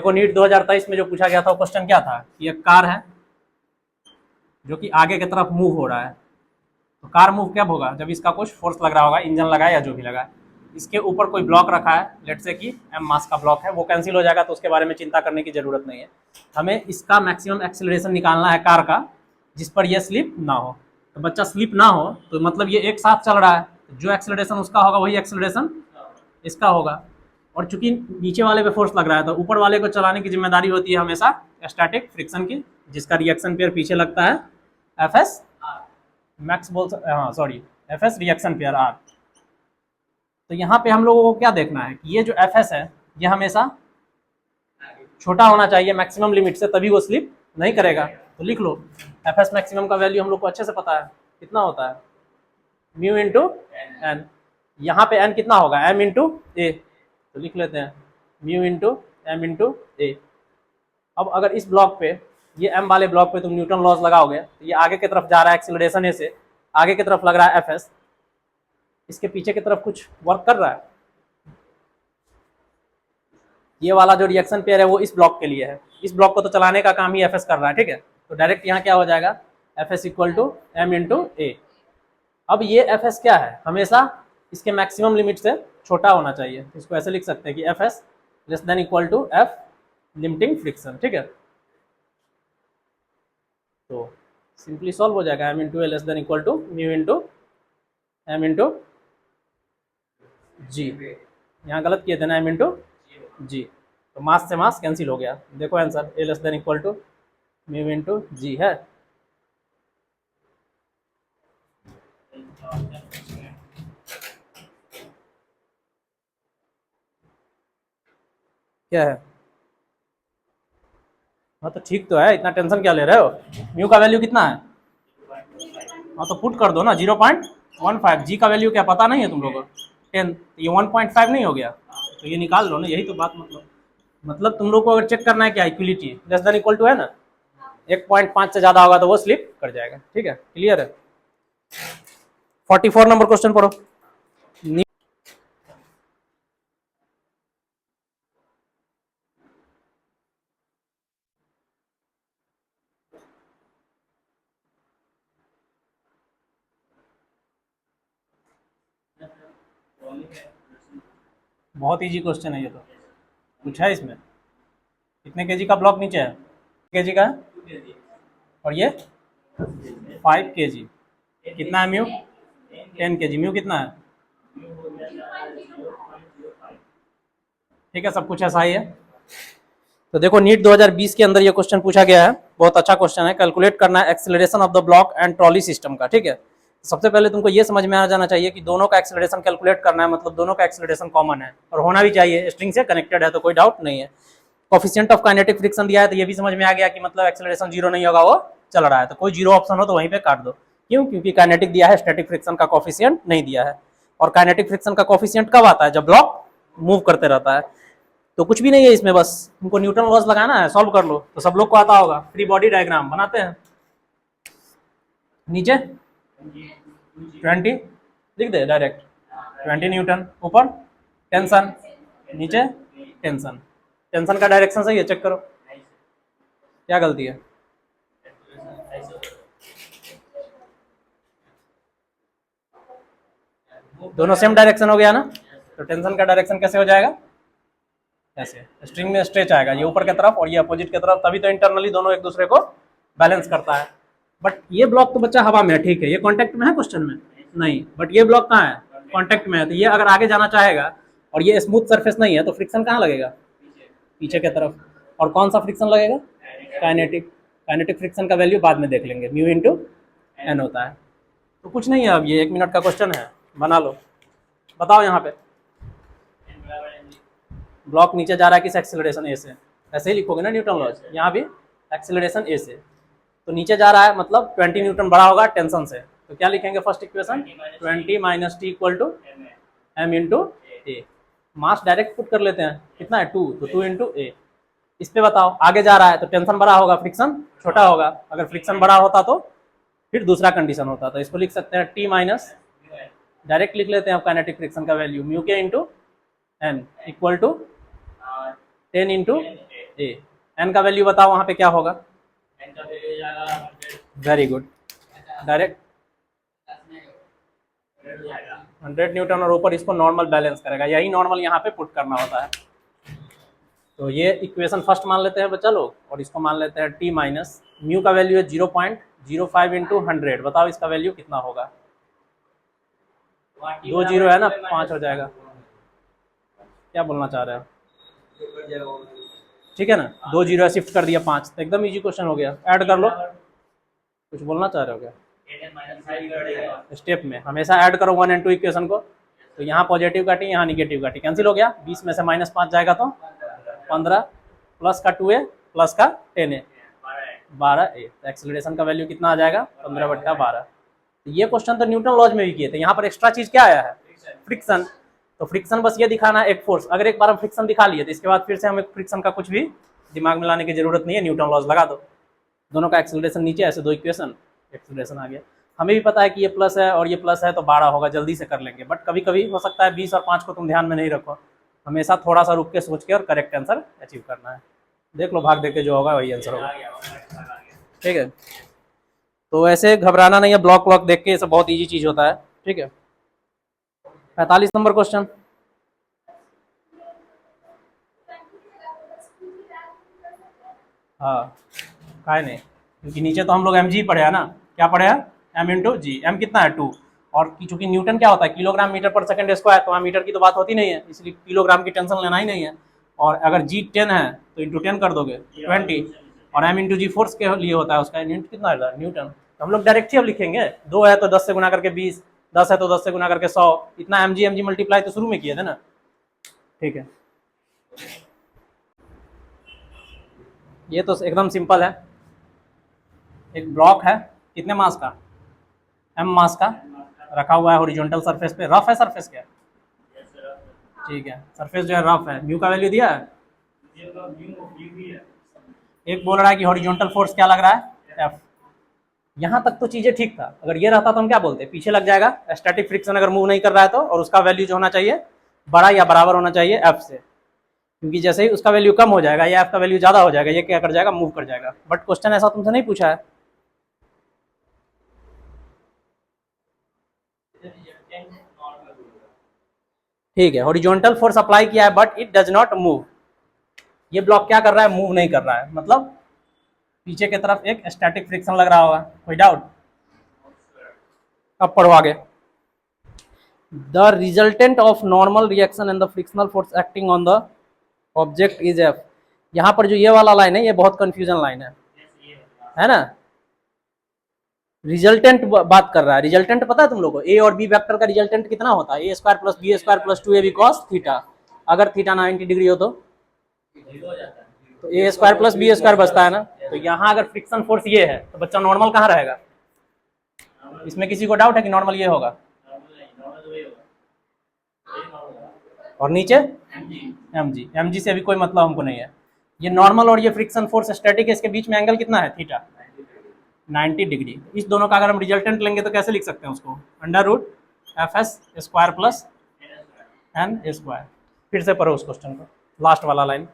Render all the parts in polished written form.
देखो नीट 2023 में जो पूछा गया था वो क्वेश्चन क्या था कि एक कार है जो कि आगे की तरफ मूव हो रहा है। तो कार मूव कब होगा? जब इसका कुछ फोर्स लग रहा होगा, इंजन लगा है या जो भी लगा है। इसके ऊपर कोई ब्लॉक रखा है, लेट से कि एम मास का ब्लॉक है, वो कैंसिल हो जाएगा, तो उसके बारे में चिंता करने की जरूरत नहीं है। हमें इसका मैक्सिमम एक्सेलरेशन निकालना है कार का, जिस पर यह स्लिप ना हो। तो बच्चा स्लिप ना हो तो मतलब ये एक साथ चल रहा है, जो एक्सेलरेशन उसका होगा वही एक्सेलरेशन इसका होगा। और चूंकि नीचे वाले पे फोर्स लग रहा है तो ऊपर वाले को चलाने की जिम्मेदारी होती है हमेशा स्टैटिक फ्रिक्शन की, जिसका रिएक्शन पेयर पीछे लगता है एफ एस मैक्स बोल, हाँ sorry, F S reaction pair R. तो यहाँ पे हम लोगों को क्या देखना है कि ये जो एफ एस है ये हमेशा छोटा होना चाहिए मैक्सिमम लिमिट से, तभी वो स्लिप नहीं करेगा। तो लिख लो एफ एस मैक्सिमम का वैल्यू हम लोग को अच्छे से पता है, कितना होता है म्यू इंटू एन। यहाँ पे एन कितना होगा? M into A. तो लिख लेते हैं mu into M into A. अब अगर इस ब्लॉक पे, ये एम वाले ब्लॉक पे तुम न्यूटन लॉज लगाओगे तो ये आगे की तरफ जा रहा है, एक्सीलरेशन ए से आगे की तरफ लग रहा है एफ एस, इसके पीछे की तरफ कुछ वर्क कर रहा है। ये वाला जो रिएक्शन पेयर है वो इस ब्लॉक के लिए है, इस ब्लॉक को तो चलाने का काम ही एफ एस कर रहा है, ठीक है। तो डायरेक्ट यहाँ क्या हो जाएगा? F S equal to M into A. अब ये एफ एस क्या है? हमेशा इसके मैक्सिमम लिमिट से छोटा होना चाहिए। इसको ऐसे लिख सकते हैं कि F S less than equal to F limiting friction, ठीक है। तो सिंपली सॉल्व हो जाएगा M into A less than equal to mu into M into G. यहाँ गलत किए थे ना, एम इंटू जी। तो मास से मास कैंसिल हो गया। देखो answer A less than equal to mu into G है। क्या है? हाँ तो ठीक तो है, इतना टेंशन क्या ले रहे हो? म्यू का वैल्यू कितना है? हाँ तो पुट कर दो ना 0.15। जी का वैल्यू क्या पता नहीं है तुम लोगों को? 10। ये 1.5 नहीं हो गया? तो ये निकाल लो ना, यही तो बात। मतलब तुम लोग को अगर चेक करना है क्या, equality less than equal to है ना, 1.5 से ज्यादा होगा तो वो स्लिप कर जाएगा, ठीक है। क्लियर है? 44 नंबर क्वेश्चन पढ़ो। बहुत इजी क्वेश्चन है ये, तो कुछ है इसमें? कितने केजी का ब्लॉक नीचे है? केजी का है? और ये 5 केजी। कितना है म्यू? 10 केजी। म्यू कितना है? ठीक है, सब कुछ ऐसा ही है। तो देखो नीट 2020 के अंदर ये क्वेश्चन पूछा गया है, बहुत अच्छा क्वेश्चन है। कैलकुलेट करना है acceleration of the block and trolley system का, ठीक है। सबसे पहले तुमको ये समझ में आ जाना चाहिए कि दोनों का एक्सेलरेशन कैलकुलेट करना है, मतलब दोनों का एक्सेलरेशन कॉमन है और होना भी चाहिए, स्ट्रिंग से कनेक्टेड है तो कोई डाउट नहीं है। कोफिशिएंट ऑफ काइनेटिक फ्रिक्शन दिया है तो ये भी समझ में आ गया कि मतलब एक्सेलरेशन जीरो नहीं होगा, वो चल रहा है। तो कोई जीरो ऑप्शन हो तो वहीं पे काट दो। क्यों? क्योंकि काइनेटिक दिया है, स्टैटिक फ्रिक्शन का कोफिशिएंट नहीं दिया है। और काइनेटिक फ्रिक्शन का कोफिशिएंट कब आता है? जब ब्लॉक मूव करते रहता है। तो कुछ भी नहीं है इसमें, बस तुमको न्यूटन लॉज लगाना है, सॉल्व कर लो। तो सब लोग को आता होगा। फ्री बॉडी डायग्राम बनाते हैं। नीचे 20 लिख दे डायरेक्ट, 20 न्यूटन। ऊपर टेंशन, नीचे टेंशन। टेंशन का डायरेक्शन सही है? चेक करो क्या गलती है। दोनों सेम डायरेक्शन हो गया ना, तो टेंशन का डायरेक्शन कैसे हो जाएगा? ऐसे स्ट्रिंग में स्ट्रेच आएगा, ये ऊपर की तरफ और ये अपोजिट की तरफ, तभी तो इंटरनली दोनों एक दूसरे को बैलेंस करता है। बट ये ब्लॉक तो बच्चा हवा में है, ठीक है, ये कांटेक्ट में है क्वेश्चन में नहीं, बट ये ब्लॉक कहाँ है? कांटेक्ट में है। तो ये अगर आगे जाना चाहेगा और ये स्मूथ सरफेस नहीं है तो फ्रिक्शन कहाँ लगेगा? पीछे की तरफ। और कौन सा फ्रिक्शन लगेगा? काइनेटिक। काइनेटिक फ्रिक्शन का वैल्यू बाद में देख लेंगे, म्यू इंटू एन होता है। तो कुछ नहीं है, अब ये 1 मिनट का क्वेश्चन है, बना लो। बताओ यहाँ पे ब्लॉक नीचे जा रहा है किस एक्सेलरेशन ए से? ऐसे ही लिखोगे ना न्यूटन लॉज, यहाँ भी एक्सेलरेशन ए से। तो नीचे जा रहा है मतलब 20 न्यूटन बड़ा होगा टेंशन से। तो क्या लिखेंगे first equation? 20 minus T equal to M into A. Mass direct put कर लेते हैं, कितना है 2, तो 2 इंटू ए। इस पे बताओ आगे जा रहा है तो टेंशन बड़ा होगा, फ्रिक्शन छोटा होगा। अगर फ्रिक्शन बड़ा होता तो फिर दूसरा कंडीशन होता। तो इसको लिख सकते हैं टी माइनस, डायरेक्ट लिख लेते हैं अब काइनेटिक फ्रिक्शन का value mu K into N equal to 10 into A. N का वैल्यू बताओ वहाँ पे क्या होगा? एन का वैल्यू जाएगा 100। वेरी गुड, डायरेक्ट 100 न्यूटन और ऊपर इसको नॉर्मल बैलेंस करेगा। यही नॉर्मल यहाँ पे पुट करना होता है। तो ये इक्वेशन फर्स्ट मान लेते हैं बच्चा लोग, और इसको मान लेते हैं टी माइनस म्यू का वैल्यू है 0.05 इंटू 100। बताओ इसका वैल्यू कितना होगा? 2 जीरो है ना, 5 हो जाएगा। क्या बोलना चाह रहे हो? ठीक है ना, 2 जीरो शिफ्ट कर दिया 5, तो एकदम इजी क्वेश्चन हो गया। ऐड कर लो। कुछ बोलना चाह रहे हो क्या? स्टेप में हमेशा ऐड करो 1 और 2 इक्वेशन को। तो यहाँ पॉजिटिव काटी, यहाँ निगेटिव काटी, कैंसिल हो गया। 20 में से -5 जाएगा तो 15, प्लस का 2a प्लस का 10a 12a। तो एक्सेलरेशन का वैल्यू कितना आ जाएगा? 15/12। ये क्वेश्चन तो न्यूटन लॉज में भी किए थे। यहाँ पर एक्स्ट्रा चीज क्या आया है? फ्रिक्शन। तो फ्रिक्शन बस ये दिखाना है एक फोर्स। अगर एक बार हम फ्रिक्शन दिखा लिए तो इसके बाद फिर से हमें फ्रिक्शन का कुछ भी दिमाग में लाने की जरूरत नहीं है, न्यूटन लॉज लगा दो। दोनों का एक्सेलरेशन नीचे, ऐसे 2 इक्वेशन, एक्सेलरेशन आ गया। हमें भी पता है कि ये प्लस है और ये प्लस है तो 12 होगा, जल्दी से कर लेंगे। बट कभी कभी हो सकता है 20 और 5 को तुम ध्यान में नहीं रखो। हमेशा थोड़ा सा रुक के सोच के और करेक्ट आंसर अचीव करना है। देख लो, भाग दे के जो होगा वही आंसर होगा। ठीक है, तो ऐसे घबराना नहीं है। ब्लॉक व्लॉक देख के ये सब बहुत ईजी चीज होता है। ठीक है, 45 नंबर क्वेश्चन। हाँ, काय नहीं, क्योंकि नीचे तो हम लोग mg पढ़े है ना। क्या पढ़े हैं? m इंटू जी। m कितना है? 2। और चूंकि न्यूटन क्या होता है? किलोग्राम मीटर पर सेकंड स्क्वायर। तो वहाँ मीटर की तो बात होती नहीं है, इसलिए किलोग्राम की टेंशन लेना ही नहीं है। और अगर g 10 है तो इंटू 10 कर दोगे 20। और m इंटू जी फोर्स के लिए होता है, उसका यूनिट कितना है? न्यूटन। तो हम लोग डायरेक्ट ही अब लिखेंगे। 2 है तो 10 से गुना करके 20, 10 है तो 10 से गुना करके 100। इतना mg मल्टीप्लाई तो शुरू में किए थे ना। ठीक है, ये तो एकदम सिंपल है। एक ब्लॉक है, कितने मास का? m मास का, रखा हुआ है हॉरिजॉन्टल सरफेस पे। रफ है सरफेस क्या? ठीक है, सरफेस जो है रफ है। म्यू का वैल्यू दिया है। एक बोल रहा है कि हॉरिजॉन्टल फोर्स क्या लग रहा है? F। यहाँ तक तो चीजें ठीक था। अगर ये रहता तो हम क्या बोलते? पीछे लग जाएगा। स्टैटिक फ्रिक्शन अगर मूव नहीं कर रहा है तो, और उसका वैल्यू जो होना चाहिए बड़ा या बराबर होना चाहिए F से, क्योंकि जैसे ही उसका वैल्यू कम हो जाएगा या F का वैल्यू ज्यादा हो जाएगा, ये क्या कर जाएगा? मूव कर जाएगा। बट क्वेश्चन ऐसा तुमसे नहीं पूछा है। ठीक है, हॉरिजॉन्टल फोर्स अप्लाई किया है but it does not move. ये ब्लॉक क्या कर रहा है? मूव नहीं कर रहा है। मतलब पीछे की तरफ एक स्टैटिक फ्रिक्शन लग रहा होगा। कोई डाउट? अब पढ़ो आगे। The resultant of normal reaction and the frictional force acting on the object is F। यहाँ पर जो ये वाला लाइन है, ये बहुत कंफ्यूजन लाइन है ना। रिजल्टेंट बात कर रहा है। रिजल्टेंट पता है तुम लोगों को? ए और बी वेक्टर का रिजल्टेंट कितना होता है? a² + b² + 2ab cos theta. अगर थीटा 90 डिग्री हो तो a² + b² बचता है ना। तो यहाँ अगर फ्रिक्शन फोर्स ये है तो बच्चा नॉर्मल कहाँ रहेगा? इसमें किसी को डाउट है कि नॉर्मल ये होगा? और नीचे mg से अभी कोई मतलब हमको नहीं है। ये नॉर्मल और ये फ्रिक्शन फोर्स स्टैटिक है, इसके बीच में एंगल कितना है? Theta 90 degree. इस दोनों का अगर हम रिजल्टेंट लेंगे तो कैसे लिख सकते हैं उसको? √fs² + n²। फिर से पढ़ो उस क्वेश्चन को, लास्ट वाला लाइन।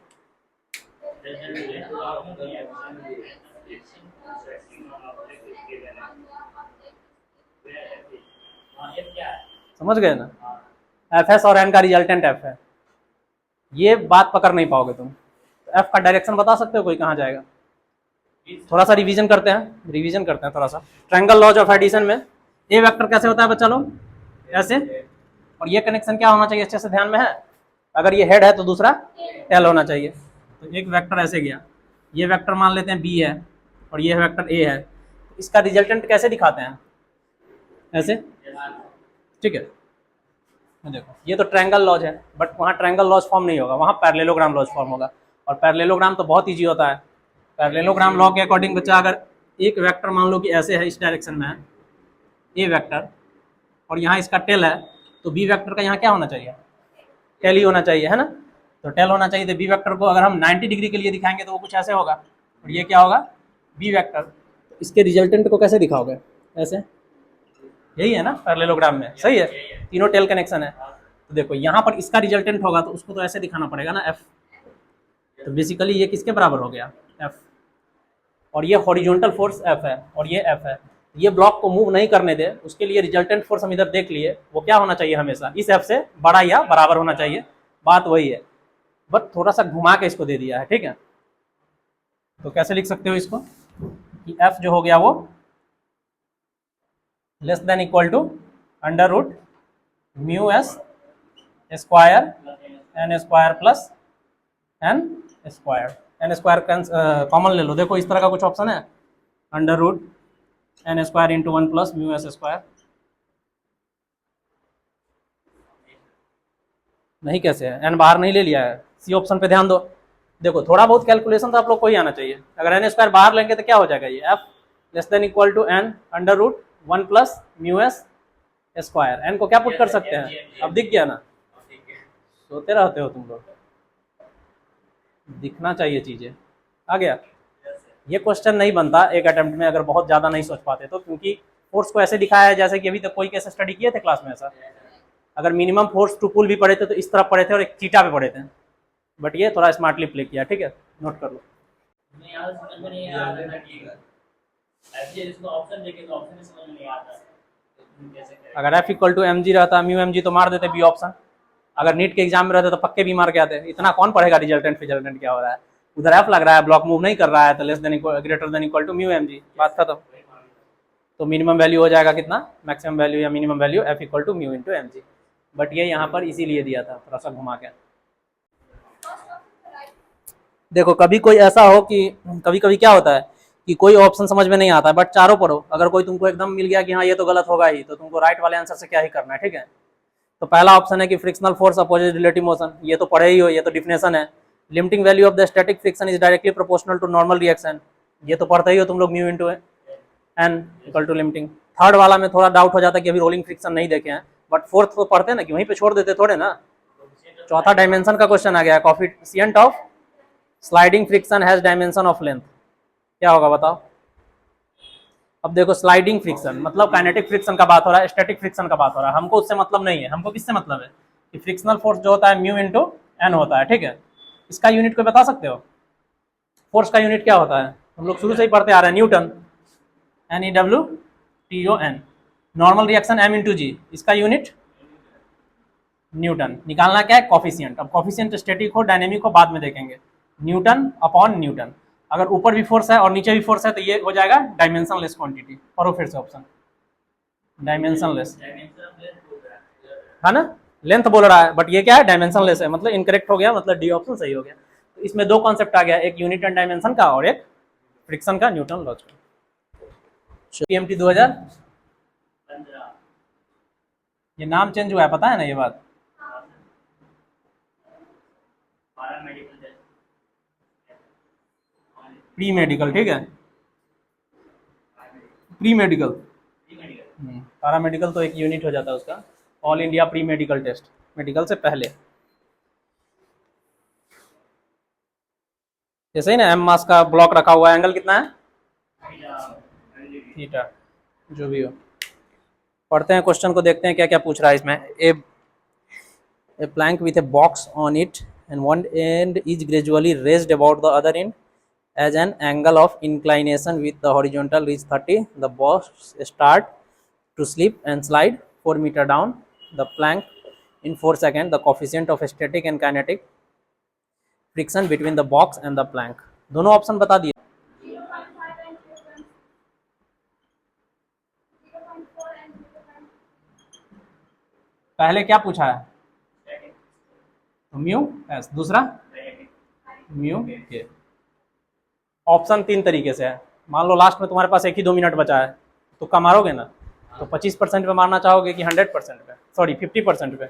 समझ गए ना? Fs और n का रिजल्टेंट F है। ये बात पकड़ नहीं पाओगे तुम। तो F का डायरेक्शन बता सकते हो कोई कहाँ जाएगा? थोड़ा सा रिवीजन करते हैं थोड़ा सा। ट्रायंगल लॉज ऑफ एडिशन में ए वेक्टर कैसे होता है बच्चा लोग? ऐसे। और ये कनेक्शन क्या होना चाहिए? अच्छे से ध्यान में है। अगर ये हेड है तो दूसरा टेल होना चाहिए। तो एक वेक्टर ऐसे गया, ये वेक्टर मान लेते हैं बी है और ये वेक्टर ए है। इसका रिजल्टेंट कैसे दिखाते हैं? ऐसे। ठीक है, देखो ये तो ट्रायंगल लॉज है, बट वहाँ ट्रायंगल लॉज फॉर्म नहीं होगा, वहाँ पैरेललोग्राम लॉज फॉर्म होगा। और पैरेललोग्राम तो बहुत ईजी होता है। पैरेललोग्राम लॉ के अकॉर्डिंग बच्चा, अगर एक वेक्टर मान लो कि ऐसे है, इस डायरेक्शन में है ए वेक्टर, और यहाँ इसका टेल है, तो बी वेक्टर का यहाँ क्या होना चाहिए? टेल ही होना चाहिए, है ना। तो टेल होना चाहिए। तो बी वेक्टर को अगर हम 90 डिग्री के लिए दिखाएंगे तो वो कुछ ऐसे होगा, और ये क्या होगा? B vector. तो इसके रिजल्टेंट को कैसे दिखाओगे? ऐसे। यही है ना पैरेललोग्राम में, सही है। तीनों टेल कनेक्शन है। तो देखो यहाँ पर इसका रिजल्टेंट होगा तो उसको तो ऐसे दिखाना पड़ेगा ना, F। तो बेसिकली ये किसके बराबर हो गया, F। और ये हॉरिजॉन्टल फोर्स F है और ये F है। ये ब्लॉक को मूव नहीं करने दे, उसके लिए रिजल्टेंट फोर्स हम इधर देख लिए, वो क्या होना चाहिए, हमेशा इस F से बड़ा या बराबर होना चाहिए। बात वही है, बट थोड़ा सा घुमा के इसको दे दिया है, ठीक है। तो कैसे लिख सकते हो इसको कि F जो हो गया वो less than equal to under root mu S square N square plus N square. N square common ले लो, देखो इस तरह का कुछ ऑप्शन है, under root N square into 1 plus mu S square. नहीं, कैसे है, एन बाहर नहीं ले लिया है, सी ऑप्शन पे ध्यान दो। देखो थोड़ा बहुत कैलकुलेशन तो आप लोग को ही आना चाहिए। अगर एन स्क्वायर बाहर लेंगे तो क्या हो जाएगा, ये F less than equal to N under root 1 plus mu S square. N को क्या पुट कर सकते हैं, अब दिख गया ना, सोते रहते हो तुम लोग, दिखना चाहिए चीजें। आ गया। ये क्वेश्चन नहीं बनता एक अटेम्प्ट में अगर बहुत ज़्यादा नहीं सोच पाते तो, क्योंकि फोर्स को ऐसे दिखाया है जैसे कि अभी तक कोई केस स्टडी किए थे क्लास में ऐसा। अगर मिनिमम फोर्स टू पुल भी पढ़े थे तो इस तरफ पढ़े थे और एक थीटा पे पढ़े थे, बट ये थोड़ा स्मार्टली प्ले किया, ठीक है, नोट कर लो। नहीं यार समझ में नहीं आ रहा कि ऐसे इसको ऑप्शन देखे तो ऑप्शन समझ में नहीं आता कैसे करें। अगर F equal to M G रहता, म्यू एम जी, तो मार देते बी ऑप्शन। अगर नीट के एग्जाम में रहते तो पक्के भी मार के आते। इतना कौन पढ़ेगा रिजल्टेंट फिजल्टेंट क्या हो रहा है, उधर एफ लग रहा है, ब्लॉक मूव नहीं कर रहा है, तो less than greater than equal to mu M G, बात खत्म। तो मिनिमम वैल्यू हो जाएगा कितना, मैक्सिमम वैल्यू या minimum value F equal to mu into M G. But ये यहाँ पर इसीलिए दिया था, थोड़ा सा घुमा के। देखो कभी कोई ऐसा हो कि कभी कभी क्या होता है कि कोई ऑप्शन समझ में नहीं आता, बट चारों पढ़ो, अगर कोई तुमको एकदम मिल गया कि हाँ ये तो गलत होगा ही, तो तुमको राइट वाले आंसर से क्या ही करना है, ठीक है। तो पहला ऑप्शन है कि frictional force opposite relative motion, ये तो पढ़े ही हो, ये तो डिफिनेशन है। Limiting value of the static friction is directly proportional to normal reaction, ये तो पढ़ते ही हो तुम लोग, mu into N equal to limiting. Third वाला में थोड़ा डाउट हो जाता है कि अभी रोलिंग फ्रिक्शन नहीं देखे हैं, बट फोर्थ तो पढ़ते हैं ना कि वहीं पे छोड़ देते थोड़े ना। चौथा डायमेंशन का क्वेश्चन आ गया, coefficient of sliding friction has dimension of length, क्या होगा बताओ। अब देखो स्लाइडिंग फ्रिक्शन मतलब काइनेटिक फ्रिक्शन का बात हो रहा है, स्टैटिक फ्रिक्शन का बात हो रहा है, हमको उससे मतलब नहीं है। हमको किससे मतलब है कि फ्रिक्शनल फोर्स जो होता है म्यू इंटू एन होता है, ठीक है। इसका यूनिट को बता सकते हो, फोर्स का यूनिट क्या होता है, हम लोग शुरू से ही पढ़ते आ रहे हैं, Newton, NEWTON। Normal reaction m into G, इसका यूनिट न्यूटन। निकालना क्या है, कॉफिशिएंट। अब कॉफिशिएंट स्टैटिक हो डायनेमिक हो बाद में देखेंगे, न्यूटन अपॉन न्यूटन। अगर ऊपर भी फोर्स है और नीचे भी फोर्स है तो ये हो जाएगा डायमेंशनलेस क्वांटिटी। पढ़ो फिर से ऑप्शन, डायमेंशनलेस है ना, लेंथ बोल रहा है बट ये क्या है, डायमेंशनलेस है, मतलब इनकरेक्ट हो गया, मतलब डी ऑप्शन सही हो गया। तो इसमें दो कॉन्सेप्ट आ गया, एक यूनिट एंड डायमेंशन का और एक फ्रिक्शन का, न्यूटन लॉज का। PMT 2015, ये नाम चेंज हुआ है, पता है ना ये बात। प्री मेडिकल, ठीक है, प्री मेडिकल। पारा मेडिकल तो एक यूनिट हो जाता है उसका, all India pre medical test, medical से पहले। जैसे ही ना एम मास का ब्लॉक रखा हुआ है, एंगल कितना है, थीटा, जो भी हो। पढ़ते हैं क्वेश्चन को, देखते हैं क्या क्या पूछ रहा है इसमें। A plank with a box on it and one and is gradually raised about the other and as an angle of inclination with the horizontal reach 30, the box start to slip and slide 4 meter down the plank in 4 seconds. The coefficient of static and kinetic friction between the box and the plank. दोनों option बता दिए। पहले क्या पूछा है, mu S, दूसरा mu के। Option तीन तरीके से है, मान लो लास्ट में तुम्हारे पास एक ही 2 मिनट बचा है, तो कम मारोगे ना, तो 25% पे मारना चाहोगे कि 100% पे, सॉरी 50% पे।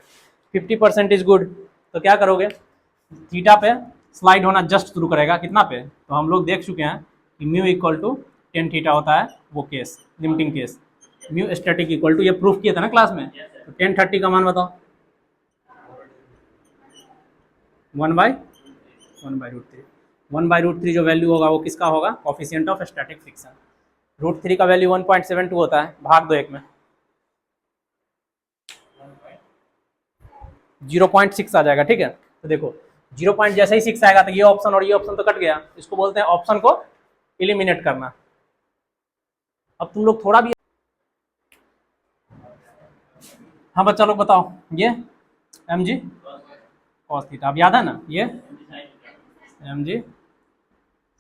50% इज गुड, तो क्या करोगे, थीटा पे स्लाइड होना जस्ट शुरू करेगा, कितना पे, तो हम लोग देख चुके हैं कि म्यू इक्वल टू 10 थीटा होता है, वो case limiting case. Mu static equal to, ये प्रूफ किया था ना क्लास में, तो 1030 का मान बताओ, 1/√3। 1/√3 जो वैल्यू होगा वो किसका होगा, कोएफिशिएंट ऑफ स्टैटिक फ्रिक्शन। √3 का वैल्यू 1.72 होता है, भाग दो एक में, 0.6 आ जाएगा, ठीक है। तो देखो 0 पॉइंट जैसे ही 6 आएगा तो ये ऑप्शन और ये ऑप्शन तो कट गया, इसको बोलते हैं ऑप्शन को एलिमिनेट करना। अब तुम लोग थोड़ा भी, हाँ बच्चा लोग बताओ, ये mg cos थीटा, अब याद है ना, ये mg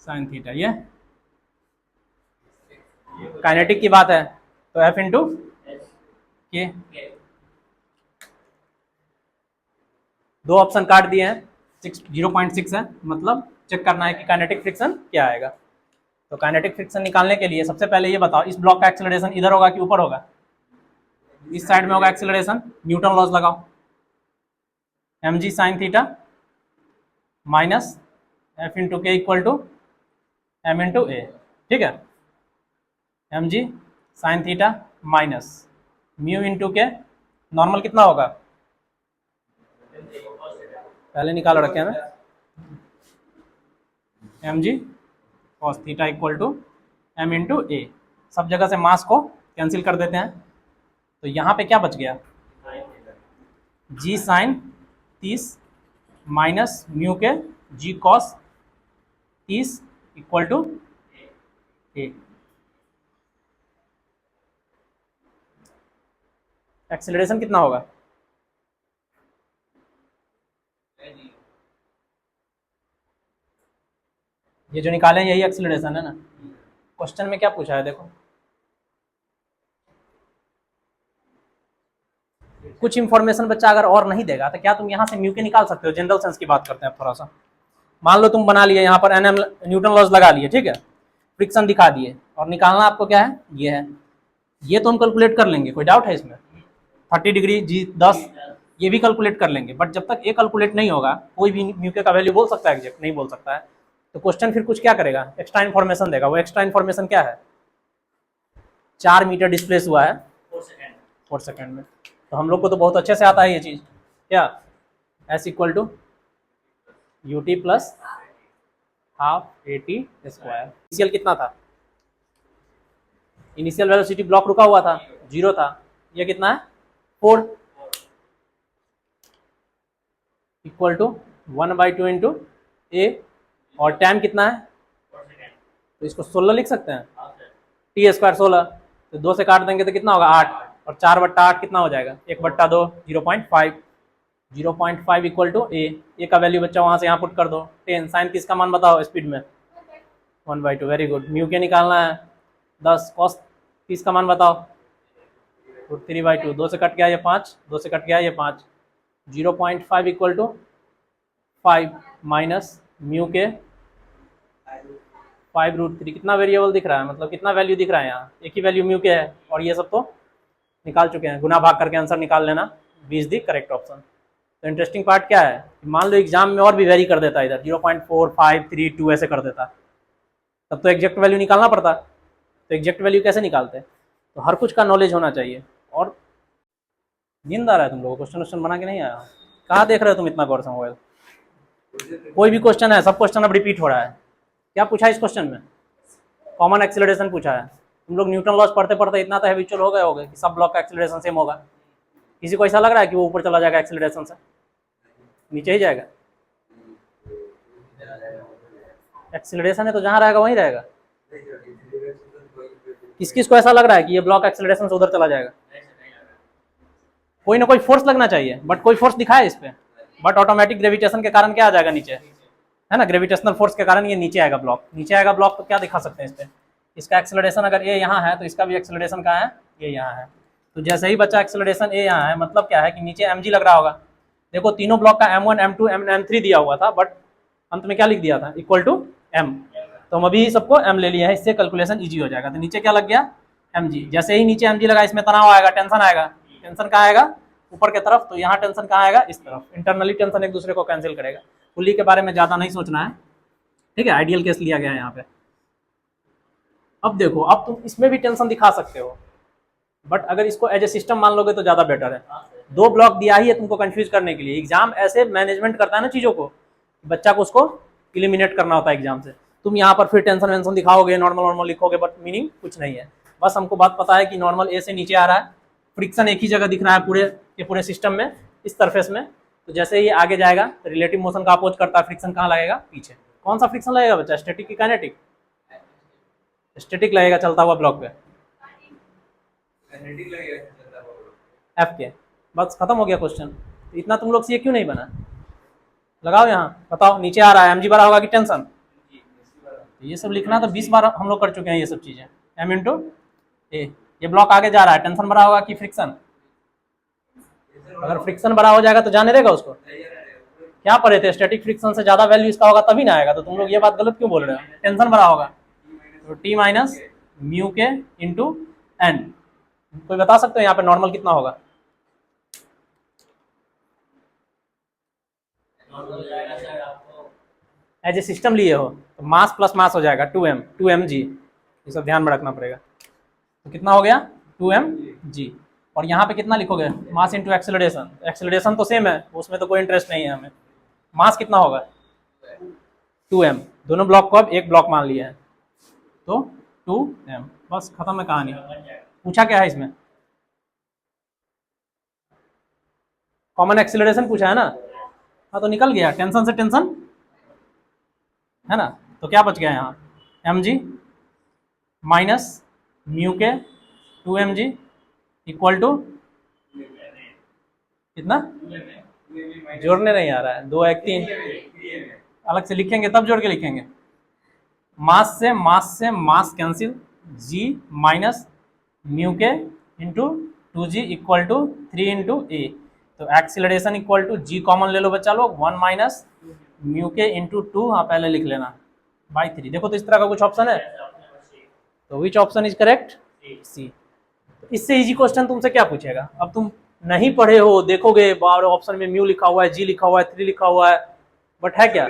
sin थीटा, ये काइनेटिक की बात है तो f इंटू के। दो ऑप्शन काट दिए हैं, 0.6 है, मतलब चेक करना है कि काइनेटिक फ्रिक्शन क्या आएगा। तो काइनेटिक फ्रिक्शन निकालने के लिए सबसे पहले ये बताओ, इस ब्लॉक का एक्सेलरेशन इधर होगा कि ऊपर होगा? इस साइड में होगा एक्सेलरेशन, न्यूटन लॉज लगाओ, mg sin theta minus f into K equal to m into A, ठीक है। mg sin theta minus mu into K, normal कितना होगा पहले निकाल रखे हैं ना, mg cos theta equal to m into A. सब जगह से मास को कैंसिल कर देते हैं, तो यहाँ पे क्या बच गया, g sin 30 minus mu K g cos 30 equal to A. Acceleration कितना होगा, ये जो निकाले यही एक्सेलरेशन है ना। क्वेश्चन में क्या पूछा है देखो, कुछ इंफॉर्मेशन बच्चा अगर और नहीं देगा तो क्या तुम यहाँ से म्यू के निकाल सकते हो? जनरल सेंस की बात करते हैं थोड़ा सा। मान लो तुम बना लिए यहाँ पर एनएम न्यूटन लॉज लगा लिए, ठीक है, फ्रिक्शन दिखा दिए, और निकालना आपको क्या है, ये है। ये तो हम कैलकुलेट कर लेंगे, कोई डाउट है इसमें? 30 डिग्री जी 10 ये भी कैलकुलेट कर लेंगे, बट जब तक ये कैलकुलेट नहीं होगा कोई भी म्यू के का वैल्यू बोल सकता है एग्जैक्ट? नहीं बोल सकता है। तो क्वेश्चन फिर कुछ क्या करेगा, एक्स्ट्रा इन्फॉर्मेशन देगा। वो एक्स्ट्रा इन्फॉर्मेशन क्या है, 4 मीटर डिस्प्लेस हुआ है 4 सेकेंड में। तो हम लोग को तो बहुत अच्छे से आता है ये चीज़, क्या s equal to U T plus half A T square. Initial कितना था, इनिशियल वेलोसिटी ब्लॉक रुका हुआ था 0 था, ये कितना है 4 इक्वल टू 1/2 इंटू ए, और टाइम कितना है, तो इसको 16 लिख सकते हैं, टी स्क्वायर 16, तो 2 से काट देंगे तो कितना होगा 8, और 4/8 कितना हो जाएगा 1/2 0.5, 0.5 इक्वल टू ए का वैल्यू बच्चा वहाँ से यहाँ पुट कर दो 10। साइन 30 का मान बताओ स्पीड में 1/2, वेरी गुड। म्यू के निकालना है 10, कॉस 30 का मान बताओ √3/2, 2 से कट गया ये 5, 2 से कट गया ये 5, 0.5 इक्वल टू 5 माइनस म्यू के 5√3। कितना वेरिएबल दिख रहा है, मतलब कितना वैल्यू दिख रहा है यहाँ, एक ही वैल्यू म्यू के है, और ये सब तो निकाल चुके हैं, गुना भाग करके आंसर निकाल लेना, 20 दी करेक्ट ऑप्शन। तो इंटरेस्टिंग पार्ट क्या है, मान लो एग्जाम में और भी वेरी कर देता है, इधर 0.4 5 3 2 ऐसे कर देता, तब तो एग्जैक्ट वैल्यू निकालना पड़ता। तो एग्जैक्ट वैल्यू कैसे निकालते हैं, तो हर कुछ का नॉलेज होना चाहिए। और नींद आ रहा है तुम लोगों को, क्वेश्चन बना के नहीं आया, कहाँ देख रहे हो तुम इतना गौर से मोबाइल? कोई भी क्वेश्चन है, सब क्वेश्चन अब रिपीट हो रहा है। क्या पूछा है इस क्वेश्चन में, कॉमन एक्सेलरेशन पूछा है। तुम लोग न्यूटन लॉज पढ़ते पढ़ते इतना तो हैबिचुअल हो गए होगे कि सब ब्लॉक का एक्सेलरेशन सेम होगा। किसी को ऐसा लग रहा है कि वो ऊपर चला जाएगा एक्सेलरेशन से, नीचे ही जाएगा? एक्सेलरेशन है तो जहाँ रहेगा वहीं रहेगा। किस किस को ऐसा लग रहा है कि ये ब्लॉक एक्सेलरेशन से उधर चला जाएगा? कोई ना कोई फोर्स लगना चाहिए, बट कोई फोर्स दिखा है इस पे, बट ऑटोमेटिक ग्रेविटेशन के कारण क्या आ जाएगा नीचे, है ना, ग्रेविटेशनल फोर्स के कारण ये नीचे आएगा ब्लॉक। नीचे आएगा ब्लॉक तो क्या दिखा सकते हैं इस पे, इसका एक्सेलरेशन अगर ए यहाँ है तो इसका भी एक्सेलरेशन कहाँ है, ये यहाँ है। तो जैसे ही बच्चा एक्सेलरेशन ए यहाँ है, मतलब क्या है कि नीचे mg लग रहा होगा। देखो तीनों ब्लॉक का m1 m2 m3 दिया हुआ था, बट अंत में क्या लिख दिया था, इक्वल टू m। तो हम अभी सबको m ले लिया है, इससे कैलकुलेशन ईजी हो जाएगा। तो नीचे क्या लग गया, mg। जैसे ही नीचे mg लगा, इसमें तनाव आएगा, टेंशन आएगा, टेंशन कहाँ आएगा, ऊपर की तरफ। तो यहाँ टेंशन कहाँ आएगा, इस तरफ। इंटरनली टेंशन एक दूसरे को कैंसिल करेगा। पुली के बारे में ज़्यादा नहीं सोचना है, ठीक है, आइडियल केस लिया गया है यहाँ पे। अब देखो, अब तुम इसमें भी टेंशन दिखा सकते हो, बट अगर इसको एज ए सिस्टम मान लोगे तो ज़्यादा बेटर है। 2 ब्लॉक दिया ही है तुमको कंफ्यूज करने के लिए। एग्जाम ऐसे मैनेजमेंट करता है ना चीज़ों को, बच्चा को उसको इलिमिनेट करना होता है एग्जाम से। तुम यहाँ पर फिर टेंशन वेंशन दिखाओगे, नॉर्मल नॉर्मल लिखोगे, बट मीनिंग कुछ नहीं है। बस हमको बात पता है कि नॉर्मल ए से नीचे आ रहा है, फ्रिक्शन एक ही जगह दिख रहा है पूरे के पूरे सिस्टम में, इस सरफेस में। तो जैसे ये आगे जाएगा तो रिलेटिव मोशन का अपोज करता है, फ्रिक्शन कहाँ लगेगा? पीछे। कौन सा फ्रिक्शन लगेगा बच्चा, स्टैटिक की काइनेटिक? स्टैटिक लगेगा चलता हुआ ब्लॉक पे, एफ के। बस खत्म हो गया क्वेश्चन। तो इतना तुम लोग से ये क्यों नहीं बना? लगाओ यहाँ, बताओ नीचे आ रहा है mg बड़ा होगा कि टेंशन? ये सब लिखना तो 20 बार हम लोग कर चुके हैं ये सब चीजें। m इंटू ए, ये ब्लॉक आगे जा रहा है, टेंशन बड़ा होगा कि फ्रिक्शन? अगर फ्रिक्शन बड़ा हो जाएगा तो जाने देगा उसको? क्या पढ़े थे, स्टैटिक फ्रिक्शन से ज्यादा वैल्यू इसका होगा तभी ना आएगा। तो तुम लोग ये बात गलत क्यों बोल रहे हो? टेंशन बड़ा होगा तो T minus mu K into N. कोई बता सकते हो यहाँ पे नॉर्मल कितना होगा? एज ए सिस्टम लिए हो तो मास प्लस मास हो जाएगा 2mg, ये सब ध्यान में रखना पड़ेगा। तो कितना हो गया? 2mg। और यहाँ पे कितना लिखोगे? Mass into acceleration. एक्सेलरेशन तो सेम है, उसमें तो कोई इंटरेस्ट नहीं है हमें। मास कितना होगा? 2m। दोनों ब्लॉक को अब एक ब्लॉक मान लिया है तो 2m। बस खत्म है कहानी। पूछा क्या है इसमें? कॉमन एक्सेलरेशन पूछा है ना? हाँ तो निकल गया, टेंशन से टेंशन है ना। तो क्या बच गया यहाँ? mg माइनस म्यू के 2mg इक्वल टू कितना? जोड़ने नहीं आ रहा है, 2 1 3 अलग से लिखेंगे तब जोड़ के लिखेंगे। मास से mass cancel, g minus mu K into 2g equal to 3 into A. तो acceleration equal to g common ले लो बच्चा लोग, 1 माइनस म्यू के इंटू 2, हाँ पहले लिख लेना, बाई 3। देखो तो इस तरह का कुछ ऑप्शन है तो विच ऑप्शन इज करेक्ट? सी। तो इससे इजी क्वेश्चन तुमसे क्या पूछेगा? अब तुम नहीं पढ़े हो, देखोगे बार ऑप्शन में म्यू लिखा हुआ है, जी लिखा हुआ है, 3 लिखा हुआ है, बट है क्या?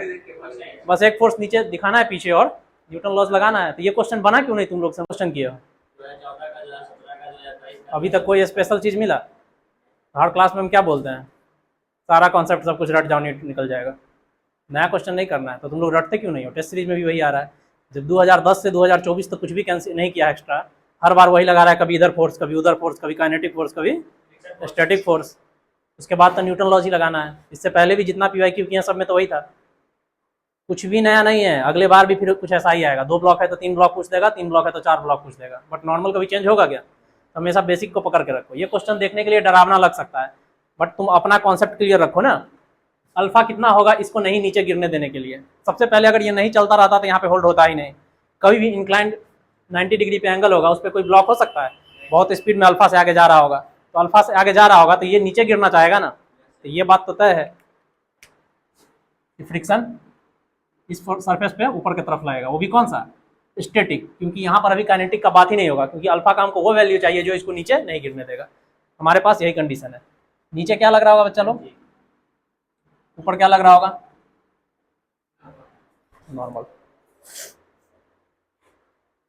बस एक फोर्स नीचे दिखाना है पीछे और न्यूटन लॉस लगाना है। तो ये क्वेश्चन बना क्यों नहीं तुम लोग से? क्वेश्चन किए हो अभी तक कोई स्पेशल चीज मिला? हर क्लास में हम क्या बोलते हैं, सारा कॉन्सेप्ट सब कुछ रट जाओ निकल जाएगा, नया क्वेश्चन नहीं करना है। तो तुम लोग रटते क्यों नहीं हो? टेस्ट सीरीज में भी वही आ रहा है। जब 2010 से 2024 तक कुछ भी कैंसिल नहीं किया एक्स्ट्रा, हर बार वही लगा रहा है, कभी इधर फोर्स, कभी उधर फोर्स, कभी काइनेटिक फोर्स, कभी स्टैटिक फोर्स। उसके बाद तो न्यूटन लॉस ही लगाना है। इससे पहले भी जितना पीवाईक्यू किया सब में तो वही था, कुछ भी नया नहीं है। अगले बार भी फिर कुछ ऐसा ही आएगा, 2 ब्लॉक है तो 3 ब्लॉक पूछ देगा, 3 ब्लॉक है तो 4 ब्लॉक पूछ देगा, बट नॉर्मल कभी चेंज होगा क्या? तो हमेशा बेसिक को पकड़ के रखो। ये क्वेश्चन देखने के लिए डरावना लग सकता है, बट तुम अपना कॉन्सेप्ट क्लियर रखो ना। अल्फा कितना होगा इसको नहीं नीचे गिरने देने के लिए। सबसे पहले अगर ये नहीं चलता रहता तो यहाँ पे होल्ड होता ही नहीं। कभी भी इंक्लाइंड 90 डिग्री पे एंगल होगा, उस पर कोई ब्लॉक हो सकता है? बहुत स्पीड में अल्फा से आगे जा रहा होगा, तो अल्फा से आगे जा रहा होगा तो ये नीचे गिरना चाहेगा ना। तो ये बात तो तय है कि फ्रिक्शन इस सरफेस पे ऊपर की तरफ लाएगा, वो भी कौन सा? स्टैटिक, क्योंकि यहाँ पर अभी काइनेटिक का बात ही नहीं होगा, क्योंकि अल्फा का हमको वो वैल्यू चाहिए जो इसको नीचे नहीं गिरने देगा। हमारे पास यही कंडीशन है। नीचे क्या लग रहा होगा बच्चा लोग? ऊपर क्या लग रहा होगा? नॉर्मल।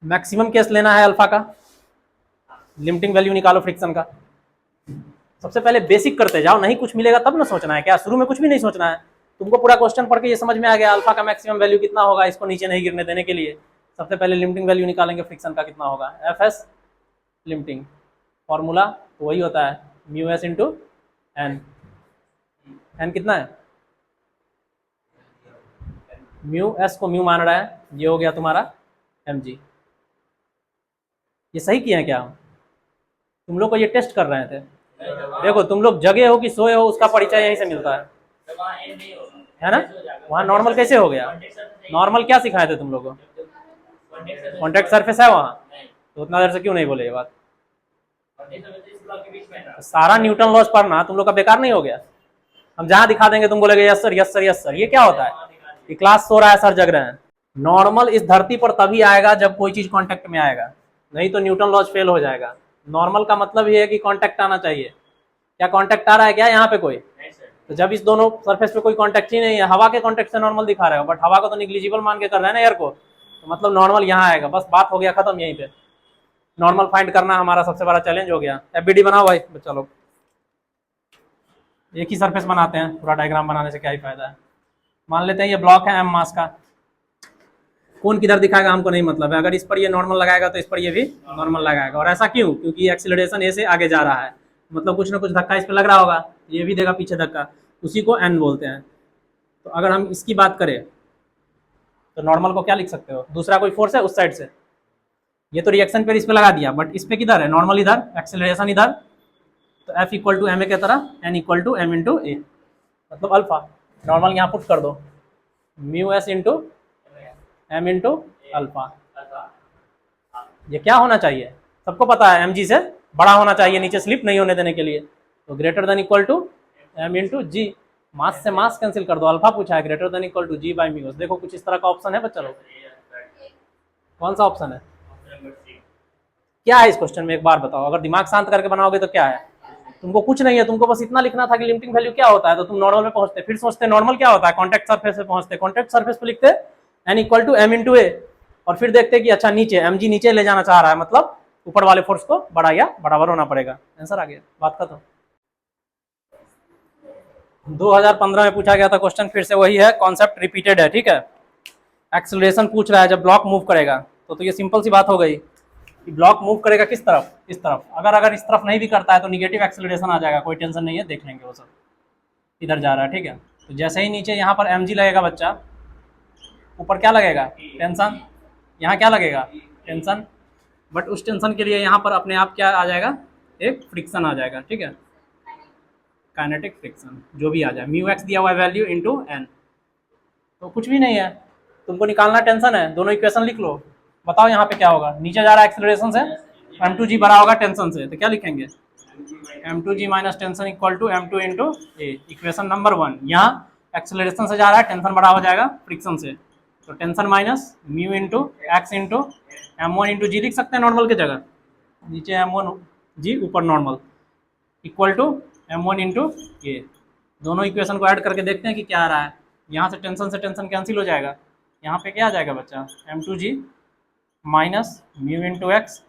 मैक्सिमम केस लेना है अल्फा का, लिमिटिंग वैल्यू निकालो फ्रिक्शन का। सबसे पहले बेसिक करते जाओ, नहीं कुछ मिलेगा तब ना सोचना है क्या? शुरू में कुछ भी नहीं सोचना है। तुमको पूरा क्वेश्चन पढ़ के ये समझ में आ गया अल्फा का मैक्सिमम वैल्यू कितना होगा इसको नीचे नहीं गिरने देने के लिए। सबसे पहले लिमिटिंग वैल्यू निकालेंगे फ्रिक्शन का कितना होगा, एफ एस लिमिटिंग, फॉर्मूला तो वही होता है mu S into N. N कितना है? म्यू एस को म्यू मान रहा है, ये हो गया तुम्हारा एम जी। ये सही किया है क्या? तुम लोग को ये टेस्ट कर रहे थे। देखो तुम लोग जगे हो कि सोए हो, उसका परिचय यहीं से मिलता है ना। वहाँ नॉर्मल कैसे हो गया? नॉर्मल क्या सिखाए थे तुम लोग को? कॉन्टेक्ट सरफेस है वहाँ, तो उतना देर से क्यों नहीं बोले ये बात? सारा न्यूटन लॉस पढ़ना तुम लोग का बेकार नहीं हो गया? हम जहाँ दिखा देंगे तुम बोलेगे yes sir yes sir yes sir. ये क्या होता है? ये क्लास सो रहा है, सर जग रहे हैं। नॉर्मल इस धरती पर तभी आएगा जब कोई चीज कांटेक्ट में आएगा, नहीं तो न्यूटन लॉस फेल हो जाएगा। नॉर्मल का मतलब ये है कि कांटेक्ट आना चाहिए। क्या कांटेक्ट आ रहा है क्या यहाँ पे कोई? तो जब इस दोनों सरफेस पे कोई कांटेक्ट ही नहीं है, हवा के कांटेक्ट से नॉर्मल दिखा रहे हो, बट हवा को तो निग्लिजिबल मान के कर रहे हैं ना एयर को, तो मतलब नॉर्मल यहाँ आएगा। बस बात हो गया खत्म यहीं पे। नॉर्मल फाइंड करना हमारा सबसे बड़ा चैलेंज हो गया। एफबीडी बनाओ भाई बच्चा लोग, एक ही सरफेस बनाते हैं, पूरा डायग्राम बनाने से क्या ही फायदा है। मान लेते हैं ये ब्लॉक है एम मास का, कौन किधर दिखाएगा हमको नहीं मतलब है। अगर इस पर ये नॉर्मल लगाएगा तो इस पर ये भी नॉर्मल लगाएगा। और ऐसा क्यों? क्योंकि एक्सीलरेशन ए से आगे जा रहा है, मतलब कुछ ना कुछ धक्का इस पर लग रहा होगा, ये भी देगा पीछे धक्का। उसी को n बोलते हैं। तो अगर हम इसकी बात करें तो नॉर्मल को क्या लिख सकते हो, दूसरा कोई फोर्स है उस साइड से, ये तो रिएक्शन पे इस पे लगा दिया, बट इस पे किधर है, नॉर्मल इधर, एक्सेलरेशन इधर, तो F equal to M A की तरह n equal to M into A, मतलब अल्फा। नॉर्मल यहाँ पुट कर दो, mu S into M into alpha. ये क्या होना चाहिए, सबको पता है mg से बड़ा होना चाहिए, नीचे स्लिप नहीं होने देने के लिए, तो greater than equal to M into G. Mass से मास कैंसिल कर दो, अल्फा पूछा है, greater than equal to G by mu. देखो कुछ इस तरह का ऑप्शन है बच्चा लोग, कौन सा ऑप्शन है, क्या है इस क्वेश्चन में, एक बार बताओ। अगर दिमाग शांत करके बनाओगे तो क्या है, तुमको कुछ नहीं है, तुमको बस इतना लिखना था कि लिमिटिंग वैल्यू क्या होता है, तो तुम नॉर्मल पे पहुंचते, फिर सोचते नॉर्मल क्या होता है, कॉन्टैक्ट सरफेस पे पहुंचते, कॉन्टैक्ट सरफेस पे लिखते n equal to M into A, और फिर देखते कि अच्छा नीचे mg नीचे ले जाना चाह रहा है, मतलब ऊपर वाले फोर्स को बड़ा या बराबर होना पड़ेगा। आंसर आ गया, बात खत्म। 2015 में पूछा गया था क्वेश्चन, फिर से वही है, कॉन्सेप्ट रिपीटेड है, ठीक है। एक्सेलरेशन पूछ रहा है जब ब्लॉक मूव करेगा, तो ये सिंपल सी बात हो गई कि ब्लॉक मूव करेगा किस तरफ, इस तरफ। अगर इस तरफ नहीं भी करता है तो निगेटिव एक्सेलरेशन आ जाएगा, कोई टेंशन नहीं है, देख लेंगे वो सब, इधर जा रहा है, ठीक है। तो जैसे ही नीचे यहाँ पर mg लगेगा बच्चा, ऊपर क्या लगेगा, टेंशन, यहाँ क्या लगेगा, टेंशन, बट उस टेंशन के लिए यहाँ पर अपने आप क्या आ जाएगा, एक फ्रिक्शन आ जाएगा, ठीक है, काइनेटिक फ्रिक्शन, जो भी आ जाए, म्यू एक्स दिया हुआ है वैल्यू इंटू एन, तो कुछ भी नहीं है, तुमको निकालना टेंशन है, दोनों इक्वेशन लिख लो, बताओ यहाँ पे क्या होगा, नीचे जा रहा है एक्सेलरेशन से, m2g बड़ा होगा टेंशन से, तो क्या लिखेंगे, m2g minus tension equal to m2 into A, equation number 1। यहाँ एक्सेलरेशन से जा रहा है, टेंशन बड़ा हो जाएगा फ्रिक्शन से, तो tension minus mu into X into m1 into G लिख सकते हैं नॉर्मल की जगह, नीचे m1 जी ऊपर normal, equal to m1 into A. दोनों इक्वेशन को ऐड करके देखते हैं कि क्या आ रहा है, यहाँ से टेंशन कैंसिल हो जाएगा, यहाँ पे क्या आ जाएगा बच्चा, m2g minus mu into X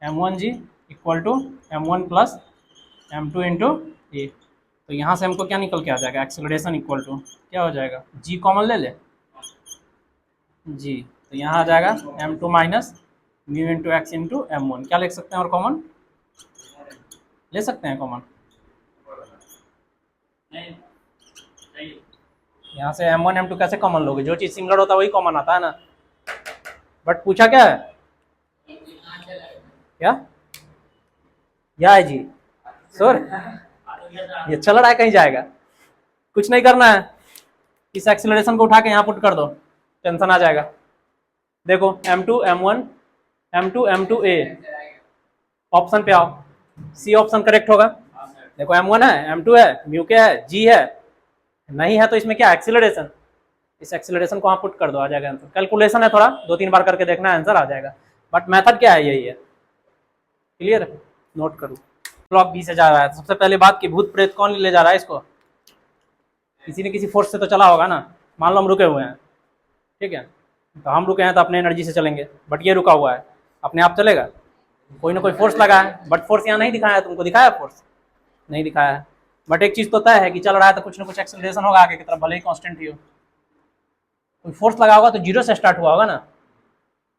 m1g equal to m1 plus m2 into A. तो यहाँ से हमको क्या निकल के आ जाएगा, एक्सेलरेशन इक्वल टू क्या हो जाएगा, g कॉमन ले ले, जी, तो यहाँ आ जाएगा m2 minus mu into X into m1, क्या लिख सकते हैं, और कॉमन ले सकते हैं, कॉमन यहाँ से m1 m2 कैसे कॉमन लोगे, जो चीज़ सिमिलर होता है वही कॉमन आता है ना। बट पूछा क्या है, क्या है जी सर, ये चल रहा है, कहीं जाएगा, कुछ नहीं करना है, इस एक्सेलरेशन को उठा के यहाँ पुट कर दो, टेंशन आ जाएगा। देखो m2 m1 m2 m2 a, option पे आओ, सी ऑप्शन करेक्ट होगा। देखो m1 है, m2 है, म्यू क्या है, g है, नहीं है तो इसमें क्या एक्सेलरेशन, इस एक्सेलरेशन को आप पुट कर दो, आ जाएगा आंसर। कैलकुलेशन है, थोड़ा 2-3 बार करके देखना है, आंसर आ जाएगा, बट मेथड क्या है, यही है, क्लियर है, नोट करो। ब्लॉक बी से जा रहा है, तो सबसे पहले बात की भूत प्रेत कौन ले जा रहा है इसको, किसी न किसी फोर्स से तो चला होगा ना। मान लो हम रुके हुए हैं, ठीक है, तो हम रुके हैं तो अपने एनर्जी से चलेंगे, बट ये रुका हुआ है, अपने आप चलेगा, कोई ना कोई फोर्स लगा है, बट फोर्स यहाँ नहीं दिखाया है, तुमको दिखाया फोर्स नहीं दिखाया है, बट एक चीज़ तो तय है कि चल रहा है तो कुछ ना कुछ एक्सेलरेशन होगा आगे की तरफ, भले ही कांस्टेंट ही हो, कोई फोर्स लगा होगा तो जीरो से स्टार्ट हुआ होगा ना,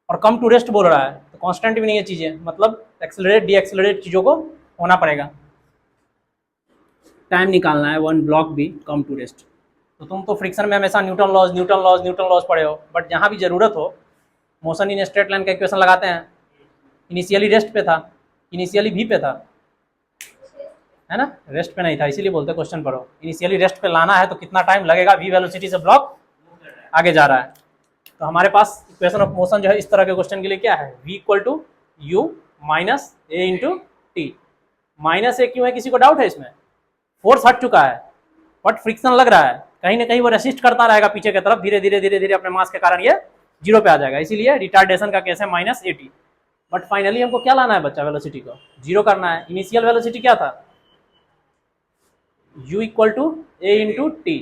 और कम टू रेस्ट बोल रहा है तो कांस्टेंट भी नहीं है चीज़ें, मतलब एक्सेलरेट डी एक्सेलरेट चीज़ों को होना पड़ेगा। टाइम निकालना है, one block B come to rest, तो तुम तो फ्रिक्शन में हमेशा न्यूटन लॉज पढ़े हो, बट जहाँ भी ज़रूरत हो मोशन इन स्ट्रेट लाइन का इक्वेशन लगाते हैं। इनिशियली रेस्ट पे था, इनिशियली भी पे था, है ना, रेस्ट पे नहीं था, इसीलिए बोलते क्वेश्चन पढ़ो। इनिशियली रेस्ट पे लाना है तो कितना टाइम लगेगा, v वेलोसिटी से ब्लॉक आगे जा रहा है, तो हमारे पास इक्वेशन ऑफ मोशन जो है इस तरह के क्वेश्चन के लिए क्या है, v equal to U minus A into T. Minus A क्यों है, किसी को डाउट है इसमें, फोर्स हट चुका है बट फ्रिक्शन लग रहा है, कहीं ना कहीं वो रेसिस्ट करता रहेगा पीछे की तरफ, धीरे धीरे अपने मास के कारण ये जीरो पे आ जाएगा, इसीलिए रिटार्डेशन का केस है minus A T. But finally हमको क्या लाना है बच्चा, वेलोसिटी को जीरो करना है। इनिशियल वेलोसिटी क्या था, u equal to A into T,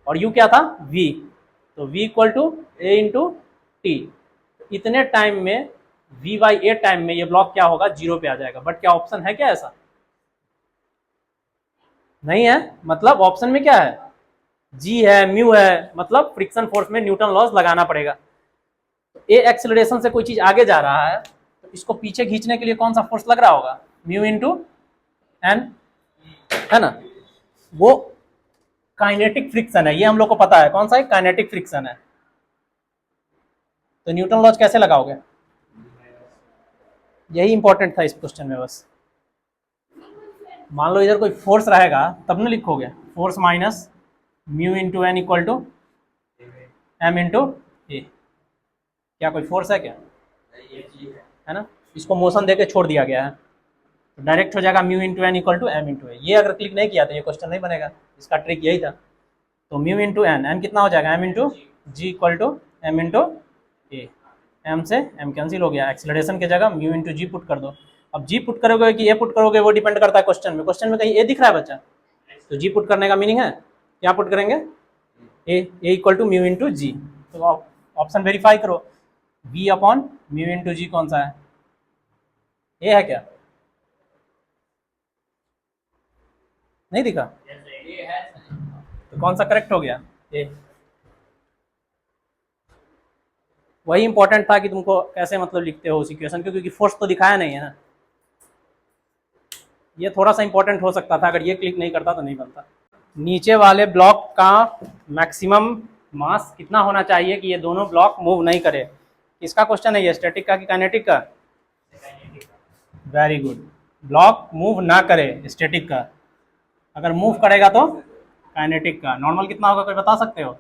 और u क्या था, v, तो v equal to A into T. इतने टाइम में v बाई ए टाइम में ये ब्लॉक क्या होगा, जीरो पे आ जाएगा। बट क्या ऑप्शन है क्या ऐसा, नहीं है, मतलब ऑप्शन में क्या है, g है, म्यू है, मतलब फ्रिक्शन फोर्स में न्यूटन लॉस लगाना पड़ेगा। ए एक्सेलरेशन से कोई चीज आगे जा रहा है तो इसको पीछे खींचने के लिए कौन सा फोर्स लग रहा होगा, म्यू इंटू एन, है ना, वो काइनेटिक फ्रिक्शन है, ये हम लोग को पता है। कौन सा है? काइनेटिक फ्रिक्शन है। तो न्यूटन लॉज कैसे लगाओगे? यही इंपॉर्टेंट था इस क्वेश्चन में बस। मान लो इधर कोई फोर्स रहेगा तब ना लिखोगे, force minus mu into N equal to M into A. क्या कोई फोर्स है क्या? है ना, इसको मोशन देके छोड़ दिया गया है, तो डायरेक्ट हो जाएगा mu into N equal to M into A. ये अगर क्लिक नहीं किया तो ये क्वेश्चन नहीं बनेगा, इसका ट्रिक यही था। तो म्यू इंटू एन, एन कितना हो जाएगा? M into G equal to M into A. M से एम कैंसिल हो गया, एक्सेलरेशन की जगह म्यू इंटू जी पुट कर दो। अब जी पुट करोगे कि ए पुट करोगे वो डिपेंड करता है क्वेश्चन में। क्वेश्चन में कहीं ए दिख रहा है बच्चा, तो जी पुट करने का मीनिंग है क्या पुट करेंगे? ए इक्वल टू म्यू इंटू जी। तो ऑप्शन वेरीफाई करो, v अपॉन म्यू इंटू जी कौन सा है? ए है क्या? नहीं दिखा? तो कौन सा करेक्ट हो गया? ए। वही इंपॉर्टेंट था कि तुमको कैसे मतलब लिखते हो उस इक्वेशन को, क्योंकि फोर्स तो दिखाया नहीं है ना। ये थोड़ा सा इंपॉर्टेंट हो सकता था, अगर ये क्लिक नहीं करता तो नहीं बनता। नीचे वाले ब्लॉक का मैक्सिमम मास कितना होना चाहिए कि ये दोनों ब्लॉक मूव नहीं करे? किसका क्वेश्चन है ये, स्टैटिक का कि काइनेटिक का? Very good. ब्लॉक मूव ना करे स्टैटिक का, अगर मूव करेगा तो काइनेटिक का। नॉर्मल कितना होगा कोई बता सकते हो?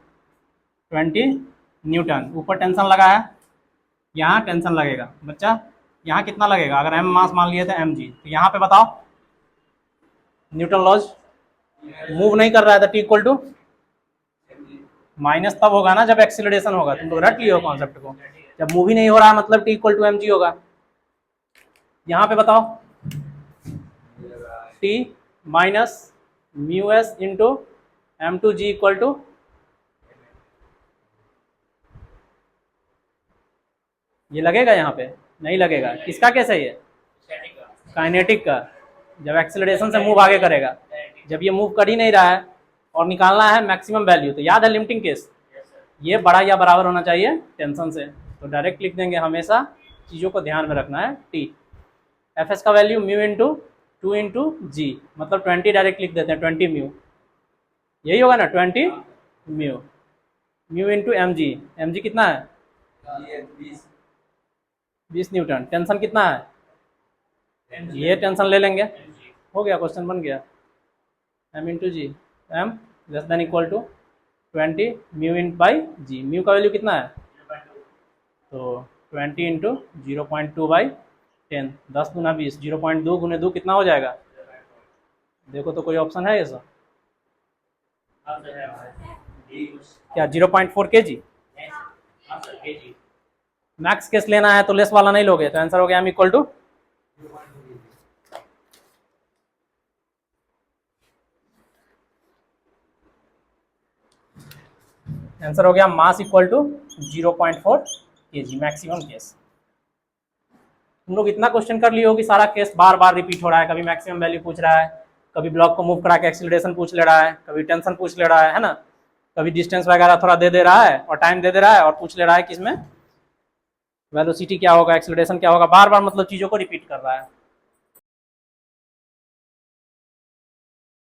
20 न्यूटन। ऊपर टेंशन लगा है, यहाँ टेंशन लगेगा बच्चा, यहाँ कितना लगेगा? अगर एम मास मान लिए तो एम जी, तो यहाँ पे बताओ न्यूटन लॉज मूव नहीं कर रहा है तो टी इक्वल टू माइनस तब होगा ना जब एक्सीलरेशन होगा। तुम तो रट लियो कॉन्सेप्ट को, जब मूव ही नहीं हो रहा है मतलब T equal to M G होगा। यहाँ पे बताओ T minus mu S into M two G equal to, ये लगेगा यहाँ पे? नहीं लगेगा। किसका केस है ये? काइनेटिक का। जब एक्सेलरेशन से मूव आगे करेगा, जब ये मूव कर ही नहीं रहा है और निकालना है मैक्सिमम वैल्यू, तो याद है लिमिटिंग केस, ये बड़ा या बराबर होना चाहिए टेंशन से। तो डायरेक्ट लिख देंगे, हमेशा चीज़ों को ध्यान में रखना है। टी एफ एस का वैल्यू म्यू इंटू 2 इंटू जी, मतलब 20 डायरेक्ट लिख देते हैं, 20 म्यू, यही होगा ना 20 mu. Mu into M G, M G कितना है? 20 न्यूटन। टेंशन कितना है? ये टेंशन ले लेंगे, हो गया, क्वेश्चन बन गया। M into G, M less than equal to 20 mu in by G. Mu का वैल्यू कितना है? तो 20 इंटू 0.2 बाई 10, 10 गुना 20, 0.2 गुने 2 कितना हो जाएगा? देखो तो कोई ऑप्शन है ऐसा? क्या 0.4 kg? मैक्स केस लेना है तो लेस वाला नहीं लोगे, तो आंसर हो गया एम इक्वल टू, आंसर हो गया mass equal to 0.4 kg, maximum case. तुम लोग इतना क्वेश्चन कर लिए हो कि सारा केस बार बार रिपीट हो रहा है, कभी मैक्सिमम वैल्यू पूछ रहा है, कभी ब्लॉक को मूव करा के एक्सीलरेशन पूछ ले रहा है, कभी टेंशन पूछ ले रहा है ना, कभी डिस्टेंस वगैरह थोड़ा दे रहा है और टाइम दे रहा है और पूछ ले रहा है कि इसमें वेलोसिटी क्या होगा, एक्सीलरेशन क्या होगा, बार बार मतलब चीज़ों को रिपीट कर रहा है।